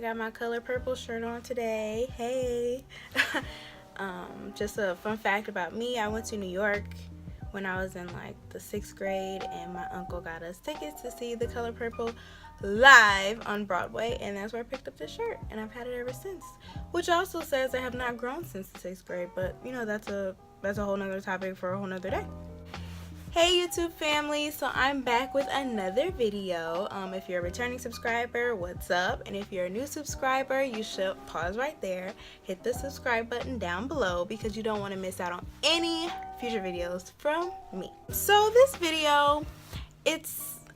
got my color purple shirt on today. Hey. Just a fun fact about me, I went to New York when I was in like the 6th grade, and my uncle got us tickets to see the color purple live on Broadway, and that's where I picked up this shirt, and I've had it ever since, which also says I have not grown since the 6th grade, but you know, that's a whole nother topic for a whole nother day. Hey YouTube family, so I'm back with another video. If you're a returning subscriber, what's up? And if you're a new subscriber, you should pause right there, hit the subscribe button down below because you don't want to miss out on any future videos from me. So this video,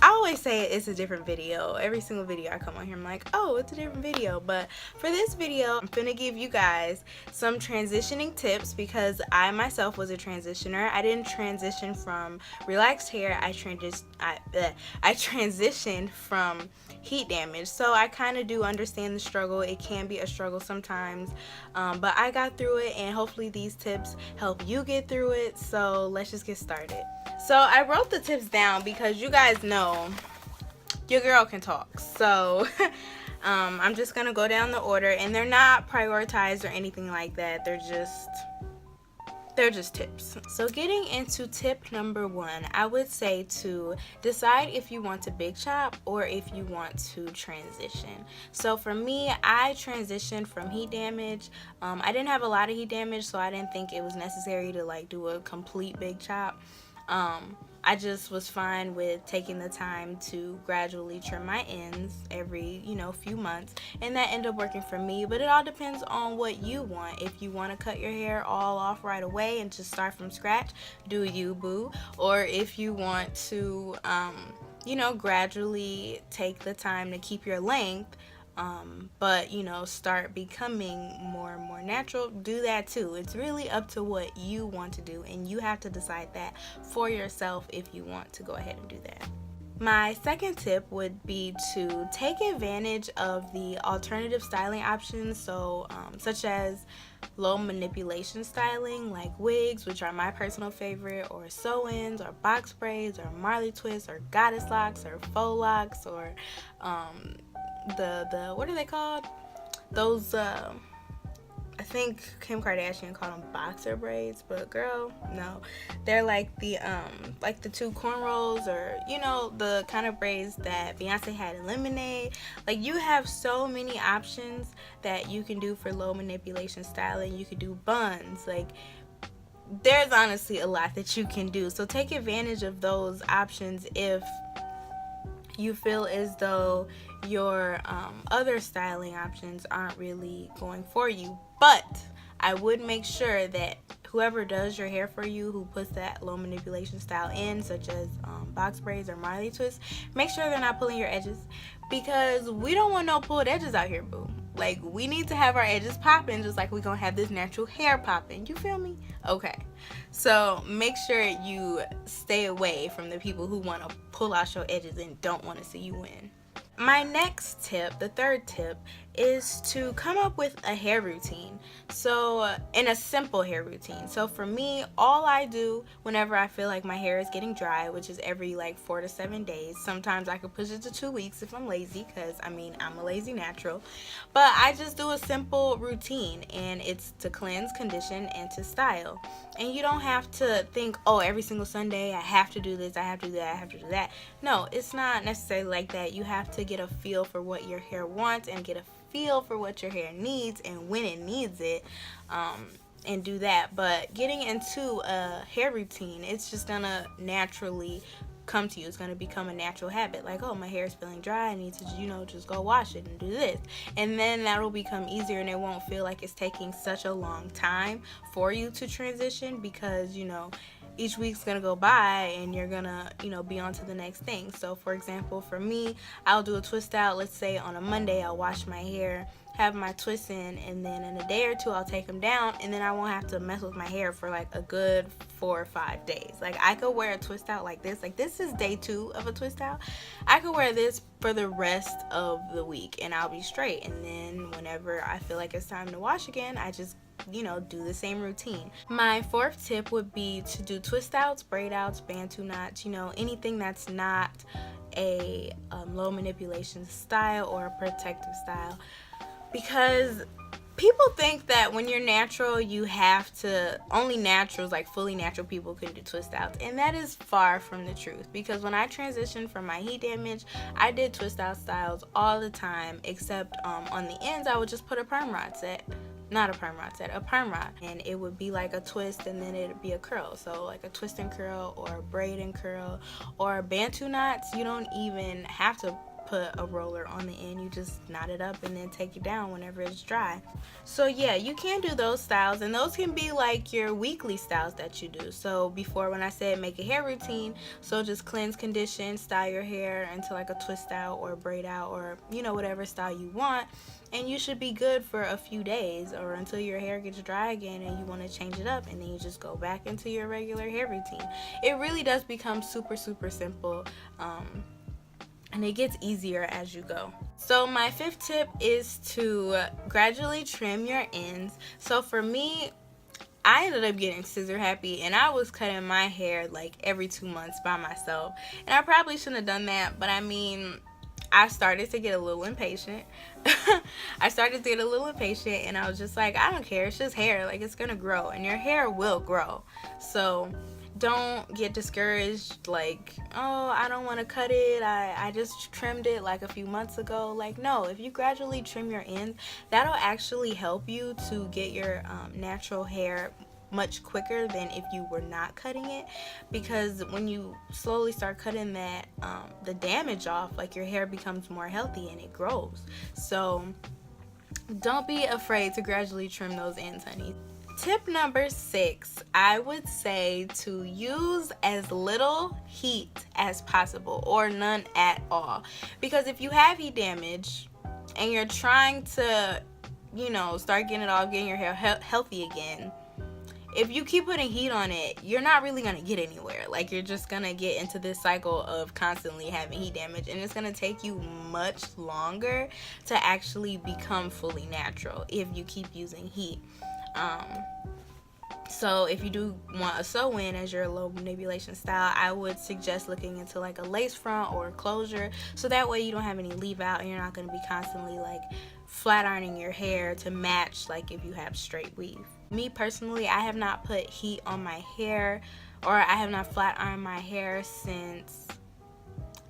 I always say it's a different video. Every single video I come on here, I'm like, oh, it's a different video. But for this video, I'm gonna give you guys some transitioning tips because I myself was a transitioner. I didn't transition from relaxed hair. I transitioned from heat damage. So I kind of do understand the struggle. It can be a struggle sometimes, but I got through it, and hopefully these tips help you get through it. So let's just get started. So I wrote the tips down because you guys know your girl can talk. So I'm just gonna go down the order, and they're not prioritized or anything like that. They're just tips. So getting into tip number 1, I would say to decide if you want to big chop or if you want to transition. So for me, I transitioned from heat damage. I didn't have a lot of heat damage, so I didn't think it was necessary to like do a complete big chop. I just was fine with taking the time to gradually trim my ends every, few months, and that ended up working for me. But it all depends on what you want. If you want to cut your hair all off right away and just start from scratch, do you, boo? Or if you want to, gradually take the time to keep your length, but start becoming more and more natural, do that too. It's really up to what you want to do, and you have to decide that for yourself if you want to go ahead and do that. My second tip would be to take advantage of the alternative styling options, so such as low manipulation styling like wigs, which are my personal favorite, or sew-ins, or box braids, or Marley twists, or goddess locks, or faux locks, or the what are they called? Those I think Kim Kardashian called them boxer braids, but girl, no, they're like the 2 cornrows, or the kind of braids that Beyonce had in Lemonade. Like, you have so many options that you can do for low manipulation styling. You could do buns. Like, there's honestly a lot that you can do, so take advantage of those options if you feel as though your other styling options aren't really going for you. But I would make sure that whoever does your hair for you, who puts that low manipulation style in, such as box braids or Marley twists, make sure they're not pulling your edges, because we don't want no pulled edges out here, boo. Like, we need to have our edges popping just like we're gonna have this natural hair popping. You feel me? Okay. So make sure you stay away from the people who want to pull out your edges and don't want to see you win. My next tip, the third tip, is to come up with a hair routine. So, in a simple hair routine. So for me, all I do whenever I feel like my hair is getting dry, which is every like 4 to 7 days. Sometimes I could push it to 2 weeks if I'm lazy, because I'm a lazy natural. But I just do a simple routine, and it's to cleanse, condition, and to style. And you don't have to think, oh, every single Sunday I have to do this, I have to do that, I have to do that. No, it's not necessarily like that. You have to get a feel for what your hair wants, and get a feel for what your hair needs and when it needs it, and do that. But getting into a hair routine, it's just gonna naturally come to you. It's gonna become a natural habit. Like, oh, my hair is feeling dry, I need to just go wash it and do this, and then that'll become easier, and it won't feel like it's taking such a long time for you to transition, because each week's gonna go by and you're gonna be on to the next thing. So for example, for me, I'll do a twist out. Let's say on a Monday I'll wash my hair, have my twists in, and then in a day or 2 I'll take them down, and then I won't have to mess with my hair for like a good 4 or 5 days. Like, I could wear a twist out like this. Like, this is day 2 of a twist out. I could wear this for the rest of the week and I'll be straight. And then whenever I feel like it's time to wash again, I just do the same routine. My 4th tip would be to do twist outs, braid outs, bantu knots, anything that's not a low manipulation style or a protective style, because people think that when you're natural, you have to, only naturals, like fully natural people can do twist outs, and that is far from the truth. Because when I transitioned from my heat damage, I did twist out styles all the time, except on the ends I would just put a perm rod set. Not a perm rod set, a perm rod, and it would be like a twist and then it'd be a curl. So like a twist and curl or a braid and curl or bantu knots. You don't even have to put a roller on the end, you just knot it up and then take it down whenever it's dry. So yeah, you can do those styles, and those can be like your weekly styles that you do. So before, when I said make a hair routine, so just cleanse, condition, style your hair into like a twist out or braid out, or you know, whatever style you want, and you should be good for a few days or until your hair gets dry again and you want to change it up, and then you just go back into your regular hair routine. It really does become super simple, and it gets easier as you go. So my fifth tip is to gradually trim your ends. So for me, I ended up getting scissor happy, and I was cutting my hair like every 2 months by myself, and I probably shouldn't have done that, but I mean, I started to get a little impatient. And I was just like, I don't care, it's just hair, like it's gonna grow, and your hair will grow. So don't get discouraged, like, oh, I don't want to cut it, I just trimmed it like a few months ago. Like, no, if you gradually trim your ends, that'll actually help you to get your natural hair much quicker than if you were not cutting it, because when you slowly start cutting that the damage off, like your hair becomes more healthy and it grows. So don't be afraid to gradually trim those ends, honey. Tip number 6, I would say to use as little heat as possible, or none at all. Because if you have heat damage and you're trying to, you know, start getting it off, getting your hair healthy again, if you keep putting heat on it, you're not really going to get anywhere. Like, you're just going to get into this cycle of constantly having heat damage, and it's going to take you much longer to actually become fully natural if you keep using heat. So if you do want a sew-in as your low manipulation style, I would suggest looking into like a lace front or a closure, so that way you don't have any leave out and you're not going to be constantly like flat ironing your hair to match like if you have straight weave. Me personally, I have not put heat on my hair, or I have not flat ironed my hair since,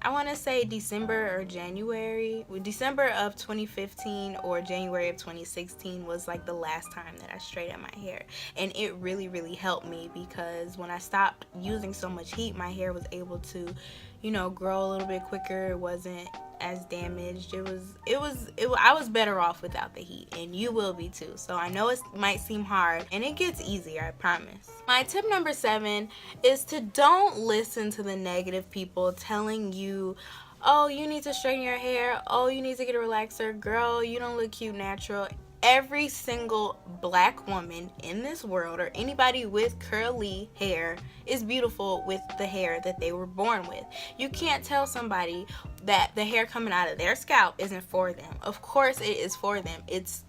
I want to say December or January. December of 2015 or January of 2016 was like the last time that I straightened my hair. And it really helped me, because when I stopped using so much heat, my hair was able to, you know, grow a little bit quicker. It wasn't as damaged. I was better off without the heat, and you will be too. So I know it might seem hard, and it gets easier, I promise. My tip number 7 is to don't listen to the negative people telling you, oh, you need to straighten your hair, oh, you need to get a relaxer, girl, you don't look cute natural. Every single black woman in this world, or anybody with curly hair, is beautiful with the hair that they were born with. You can't tell somebody that the hair coming out of their scalp isn't for them. Of course it is for them. It's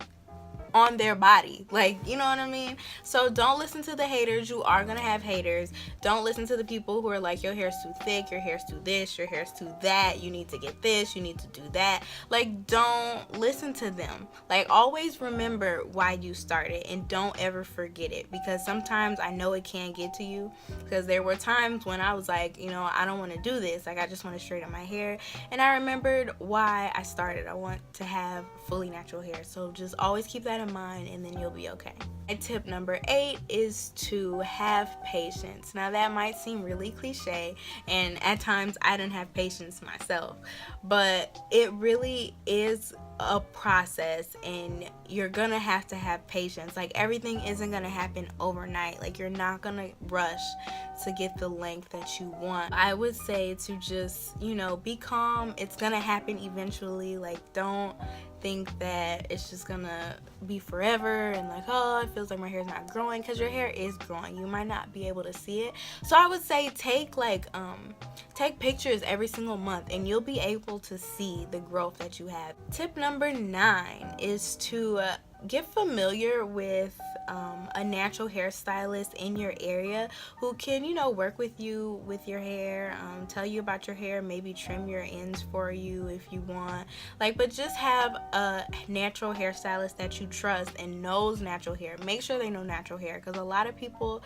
on their body, like, you know what I mean? So don't listen to the haters. You are gonna have haters. Don't listen to the people who are like, your hair's too thick, your hair's too this, your hair's too that, you need to get this, you need to do that. Like, don't listen to them. Like, always remember why you started, and don't ever forget it, because sometimes I know it can get to you, because there were times when I was like, you know, I don't want to do this, like, I just want to straighten my hair, and I remembered why I started. I want to have fully natural hair. So just always keep that in mind, and then you'll be okay. And tip number 8 is to have patience. Now that might seem really cliche, and at times I didn't have patience myself, but it really is a process, and you're gonna have to have patience. Like, everything isn't gonna happen overnight. Like, you're not gonna rush to get the length that you want. I would say to just, you know, be calm. It's gonna happen eventually. Like, don't think that it's just gonna be forever and like, oh, it feels like my hair's not growing, because your hair is growing. You might not be able to see it. So I would say take pictures every single month, and you'll be able to see the growth that you have. Tip number 9 is to get familiar with a natural hairstylist in your area who can, you know, work with you with your hair, tell you about your hair, maybe trim your ends for you if you want. Like, but just have a natural hairstylist that you trust and knows natural hair. Make sure they know natural hair, because a lot of people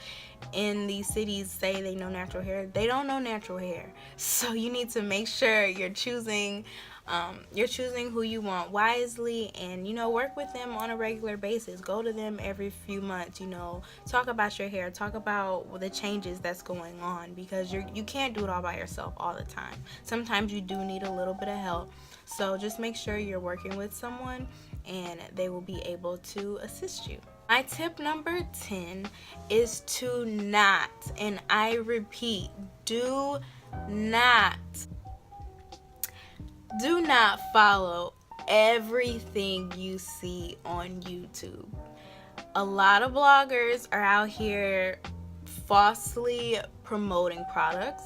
in these cities say they know natural hair. They don't know natural hair. So you need to make sure you're choosing who you want wisely, and, you know, work with them on a regular basis. Go to them every few months, you know, talk about your hair, talk about the changes that's going on, because you can't do it all by yourself all the time. Sometimes you do need a little bit of help. So just make sure you're working with someone and they will be able to assist you. My tip number 10 is to not, and I repeat, do not follow everything you see on YouTube. A lot of bloggers are out here falsely promoting products,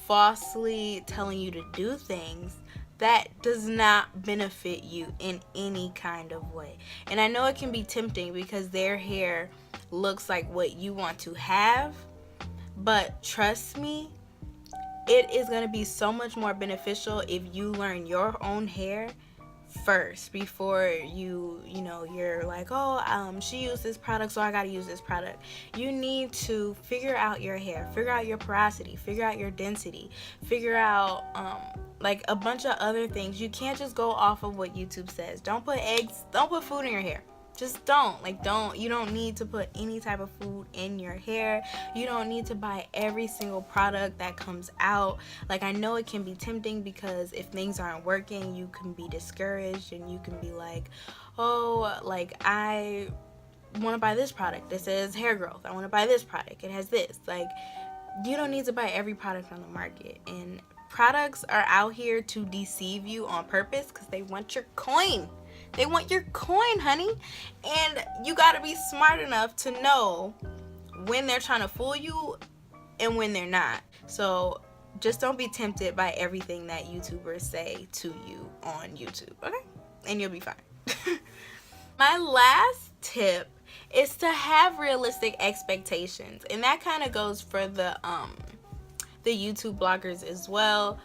falsely telling you to do things that does not benefit you in any kind of way. And I know it can be tempting because their hair looks like what you want to have, but trust me, it is going to be so much more beneficial if you learn your own hair first before you're like, oh, she used this product, so I gotta use this product. You need to figure out your hair, figure out your porosity, figure out your density, figure out like a bunch of other things. You can't just go off of what YouTube says. Don't put food in your hair. Just don't. You don't need to put any type of food in your hair. You don't need to buy every single product that comes out. Like, I know it can be tempting because if things aren't working, you can be discouraged and you can be like, oh, like, I want to buy this product. It says hair growth. I want to buy this product. It has this. Like, you don't need to buy every product on the market. And products are out here to deceive you on purpose because they want your coin. They want your coin, honey. And you gotta be smart enough to know when they're trying to fool you and when they're not. So just don't be tempted by everything that YouTubers say to you on YouTube, okay? And you'll be fine. My last tip is to have realistic expectations. And that kind of goes for the YouTube bloggers as well.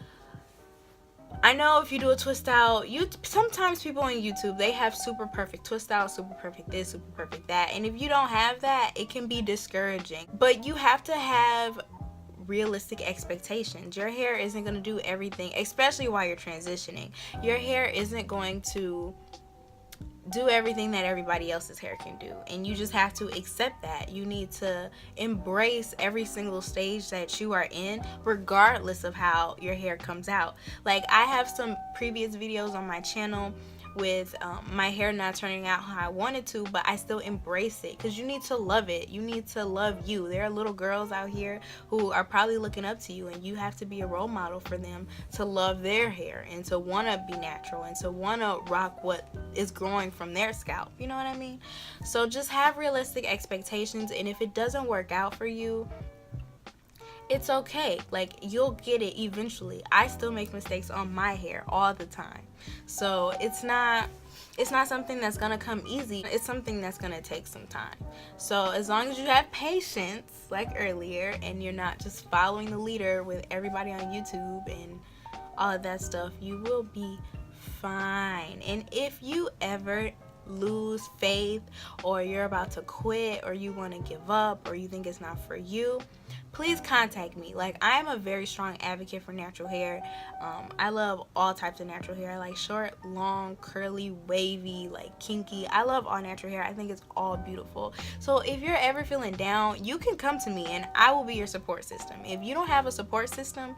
I know if you do a twist out, sometimes people on YouTube, they have super perfect twist out, super perfect this, super perfect that. And if you don't have that, it can be discouraging. But you have to have realistic expectations. Your hair isn't going to do everything, especially while you're transitioning. Your hair isn't going to do everything that everybody else's hair can do, and you just have to accept that. You need to embrace every single stage that you are in, regardless of how your hair comes out. Like, I have some previous videos on my channel with my hair not turning out how I wanted to, but I still embrace it, because you need to love it. You need to love you. There are little girls out here who are probably looking up to you, and you have to be a role model for them to love their hair and to want to be natural and to want to rock what is growing from their scalp. You know what I mean? So just have realistic expectations, and if it doesn't work out for you, it's okay. Like, you'll get it eventually. I still make mistakes on my hair all the time. So it's not something that's gonna come easy. It's something that's gonna take some time. So as long as you have patience, like earlier, and you're not just following the leader with everybody on YouTube and all of that stuff, you will be fine. And if you ever lose faith, or you're about to quit, or you want to give up, or you think it's not for you, please contact me. Like, I'm a very strong advocate for natural hair. I love all types of natural hair. I like short, long, curly, wavy, like kinky. I love all natural hair. I think it's all beautiful. So if you're ever feeling down, you can come to me and I will be your support system. If you don't have a support system,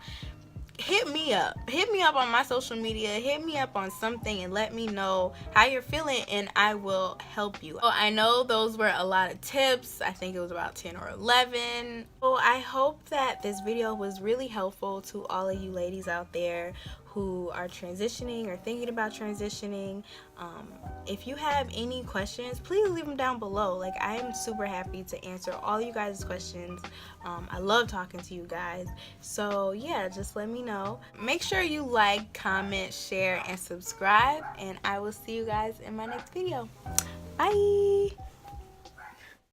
hit me up on my social media, hit me up on something and let me know how you're feeling, and I will help you. So I know those were a lot of tips. I think it was about 10 or 11. So I hope that this video was really helpful to all of you ladies out there who are transitioning or thinking about transitioning. If you have any questions, please leave them down below. Like, I am super happy to answer all you guys' questions. I love talking to you guys. So yeah, just let me know. Make sure you like, comment, share, and subscribe, and I will see you guys in my next video. Bye.